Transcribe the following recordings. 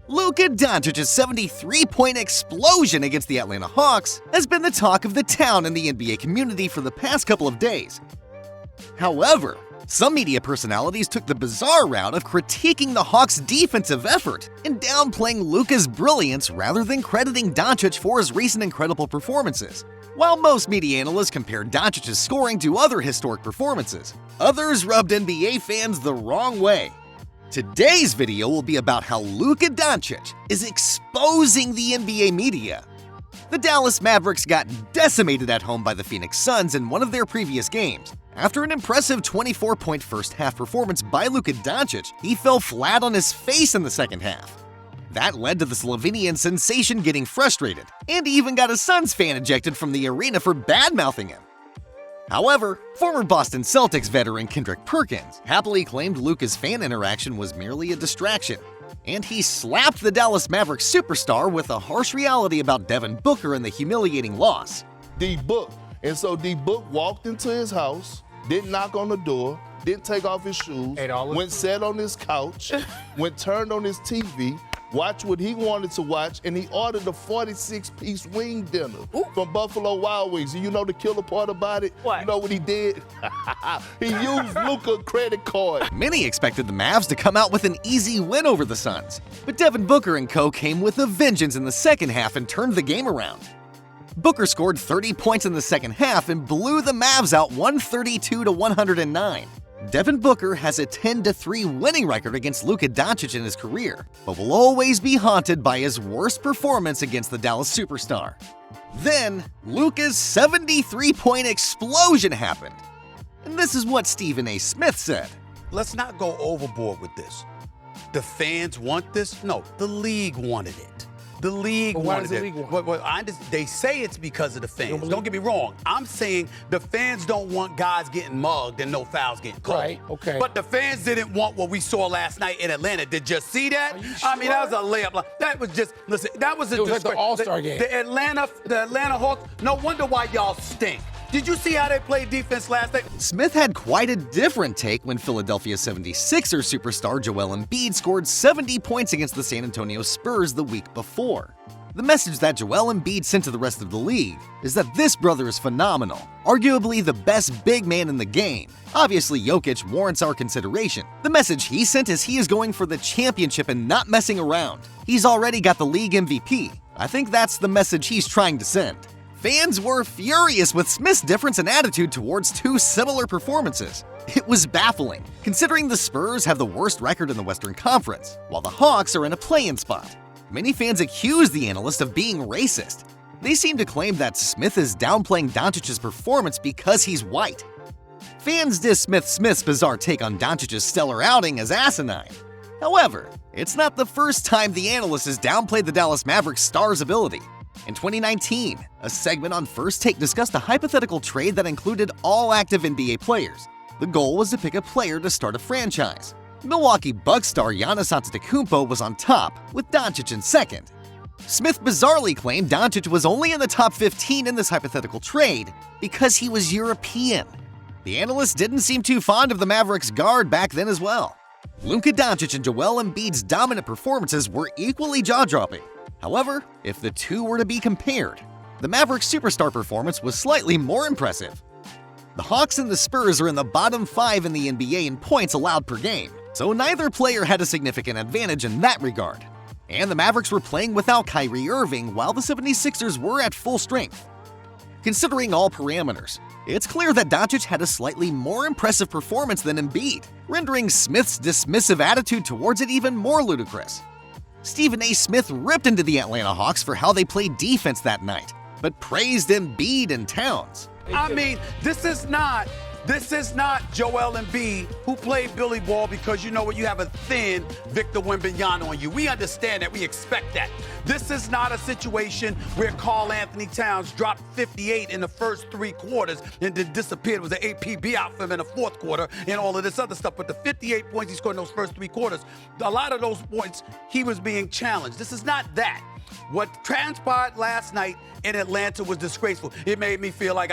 Luka Doncic's 73-point explosion against the Atlanta Hawks has been the talk of the town in the NBA community for the past couple of days. However, some media personalities took the bizarre route of critiquing the Hawks' defensive effort and downplaying Luka's brilliance rather than crediting Doncic for his recent incredible performances. While most media analysts compared Doncic's scoring to other historic performances, others rubbed NBA fans the wrong way. Today's video will be about how Luka Doncic is exposing the NBA media. The Dallas Mavericks got decimated at home by the Phoenix Suns in one of their previous games. After an impressive 24-point first-half performance by Luka Doncic, he fell flat on his face in the second half. That led to the Slovenian sensation getting frustrated, and he even got a Suns fan ejected from the arena for bad-mouthing him. However, former Boston Celtics veteran Kendrick Perkins happily claimed Luka's fan interaction was merely a distraction, and he slapped the Dallas Mavericks superstar with a harsh reality about Devin Booker and the humiliating loss. D-Book. And so D-Book walked into his house, didn't knock on the door, didn't take off his shoes, went sat on his couch, turned on his TV, watched what he wanted to watch, and he ordered a 46-piece wing dinner from Buffalo Wild Wings. And you know the killer part about it? What? You know what he did? He used Luka's credit card. Many expected the Mavs to come out with an easy win over the Suns, but Devin Booker and co. came with a vengeance in the second half and turned the game around. Booker scored 30 points in the second half and blew the Mavs out 132-109. Devin Booker has a 10-3 winning record against Luka Doncic in his career, but will always be haunted by his worst performance against the Dallas superstar. Then, Luka's 73-point explosion happened. And this is what Stephen A. Smith said. Let's not go overboard with this. The fans want this? No, the league wanted it. The league wanted it. They say it's because of the fans. Don't get me wrong. I'm saying the fans don't want guys getting mugged and no fouls getting called. Right, okay. But the fans didn't want what we saw last night in Atlanta. Did you see that? Are you sure? I mean, that was a layup. That was just, listen, that was a It was like the All-Star game. The Atlanta Hawks, no wonder why y'all stink. Did you see how they played defense last night? Smith had quite a different take when Philadelphia 76ers superstar Joel Embiid scored 70 points against the San Antonio Spurs the week before. The message that Joel Embiid sent to the rest of the league is that this brother is phenomenal, arguably the best big man in the game. Obviously, Jokic warrants our consideration. The message he sent is he is going for the championship and not messing around. He's already got the league MVP. I think that's the message he's trying to send. Fans were furious with Smith's difference in attitude towards two similar performances. It was baffling, considering the Spurs have the worst record in the Western Conference, while the Hawks are in a play-in spot. Many fans accused the analyst of being racist. They seem to claim that Smith is downplaying Doncic's performance because he's white. Fans dismiss Smith's bizarre take on Doncic's stellar outing as asinine. However, it's not the first time the analyst has downplayed the Dallas Mavericks star's ability. In 2019, a segment on First Take discussed a hypothetical trade that included all active NBA players. The goal was to pick a player to start a franchise. Milwaukee Bucks star Giannis Antetokounmpo was on top, with Doncic in second. Smith bizarrely claimed Doncic was only in the top 15 in this hypothetical trade because he was European. The analyst didn't seem too fond of the Mavericks guard back then as well. Luka Doncic and Joel Embiid's dominant performances were equally jaw-dropping. However, if the two were to be compared, the Mavericks superstar performance was slightly more impressive. The Hawks and the Spurs are in the bottom 5 in the NBA in points allowed per game, so neither player had a significant advantage in that regard. And the Mavericks were playing without Kyrie Irving while the 76ers were at full strength. Considering all parameters, it's clear that Doncic had a slightly more impressive performance than Embiid, rendering Smith's dismissive attitude towards it even more ludicrous. Stephen A. Smith ripped into the Atlanta Hawks for how they played defense that night, but praised Embiid and Towns. I mean, this is not Joel Embiid who played Billy Ball because you know what, you have a thin Victor Wembanyama on you. We understand that. We expect that. This is not a situation where Karl Anthony Towns dropped 58 in the first 3 quarters and then disappeared. It was an APB out for him in the 4th quarter and all of this other stuff. But the 58 points he scored in those first 3 quarters, a lot of those points, he was being challenged. This is not that. What transpired last night in Atlanta was disgraceful. It made me feel like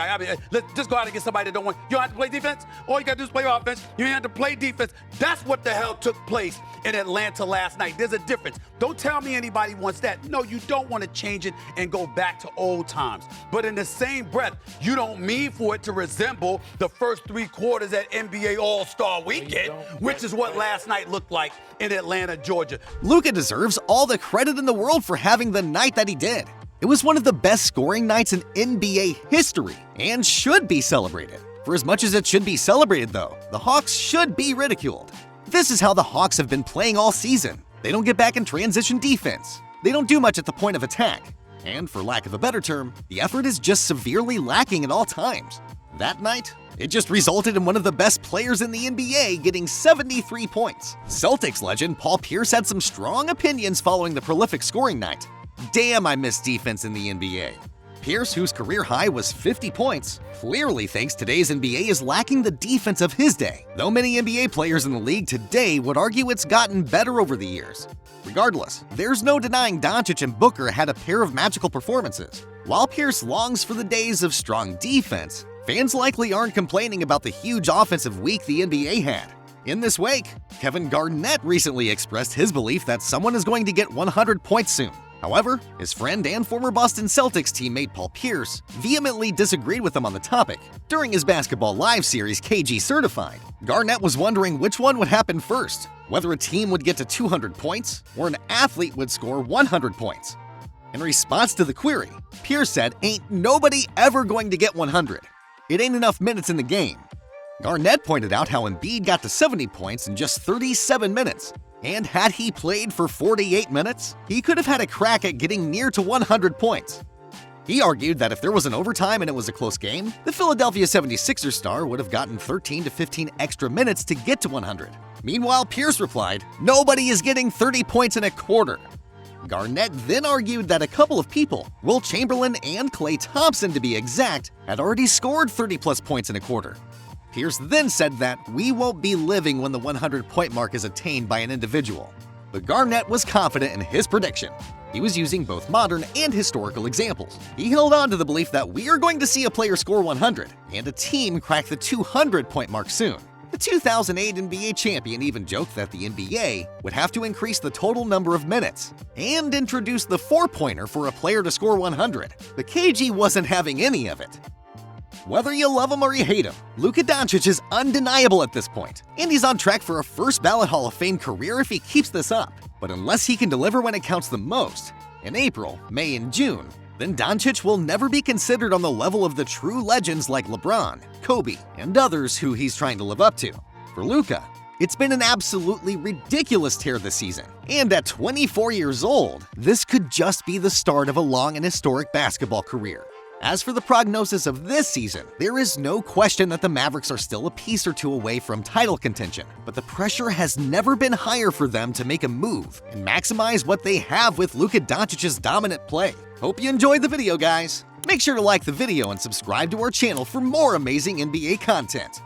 let's just go out and get somebody that don't want. You don't have to play defense. All you got to do is play offense. You don't have to play defense. That's what the hell took place in Atlanta last night. There's a difference. Don't tell me anybody wants that. No, you don't want to change it and go back to old times. But in the same breath, you don't mean for it to resemble the first 3 quarters at NBA All-Star Weekend, which is what last night looked like in Atlanta, Georgia. Luka deserves all the credit in the world for having the night that he did. It was one of the best scoring nights in NBA history and should be celebrated. For as much as it should be celebrated, though, the Hawks should be ridiculed. This is how the Hawks have been playing all season. They don't get back in transition defense. They don't do much at the point of attack. And for lack of a better term, the effort is just severely lacking at all times. That night, it just resulted in one of the best players in the NBA getting 73 points. Celtics legend Paul Pierce had some strong opinions following the prolific scoring night. Damn, I miss defense in the NBA. Pierce, whose career high was 50 points, clearly thinks today's NBA is lacking the defense of his day, though many NBA players in the league today would argue it's gotten better over the years. Regardless, there's no denying Doncic and Booker had a pair of magical performances. While Pierce longs for the days of strong defense, fans likely aren't complaining about the huge offensive week the NBA had. In this wake, Kevin Garnett recently expressed his belief that someone is going to get 100 points soon. However, his friend and former Boston Celtics teammate Paul Pierce vehemently disagreed with him on the topic. During his Basketball Live series KG Certified, Garnett was wondering which one would happen first, whether a team would get to 200 points or an athlete would score 100 points. In response to the query, Pierce said, "Ain't nobody ever going to get 100. It ain't enough minutes in the game." Garnett pointed out how Embiid got to 70 points in just 37 minutes. And had he played for 48 minutes, he could have had a crack at getting near to 100 points. He argued that if there was an overtime and it was a close game, the Philadelphia 76ers star would have gotten 13 to 15 extra minutes to get to 100. Meanwhile, Pierce replied, "Nobody is getting 30 points in a quarter." Garnett then argued that a couple of people, Will Chamberlain and Klay Thompson to be exact, had already scored 30-plus points in a quarter. Pierce then said that we won't be living when the 100-point mark is attained by an individual. But Garnett was confident in his prediction. He was using both modern and historical examples. He held on to the belief that we are going to see a player score 100 and a team crack the 200-point mark soon. The 2008 NBA champion even joked that the NBA would have to increase the total number of minutes and introduce the 4-pointer for a player to score 100. But KG wasn't having any of it. Whether you love him or you hate him, Luka Doncic is undeniable at this point, and he's on track for a first-ballot Hall of Fame career if he keeps this up. But unless he can deliver when it counts the most, in April, May, and June, then Doncic will never be considered on the level of the true legends like LeBron, Kobe, and others who he's trying to live up to. For Luka, it's been an absolutely ridiculous tear this season, and at 24 years old, this could just be the start of a long and historic basketball career. As for the prognosis of this season, there is no question that the Mavericks are still a piece or two away from title contention, but the pressure has never been higher for them to make a move and maximize what they have with Luka Doncic's dominant play. Hope you enjoyed the video, guys. Make sure to like the video and subscribe to our channel for more amazing NBA content.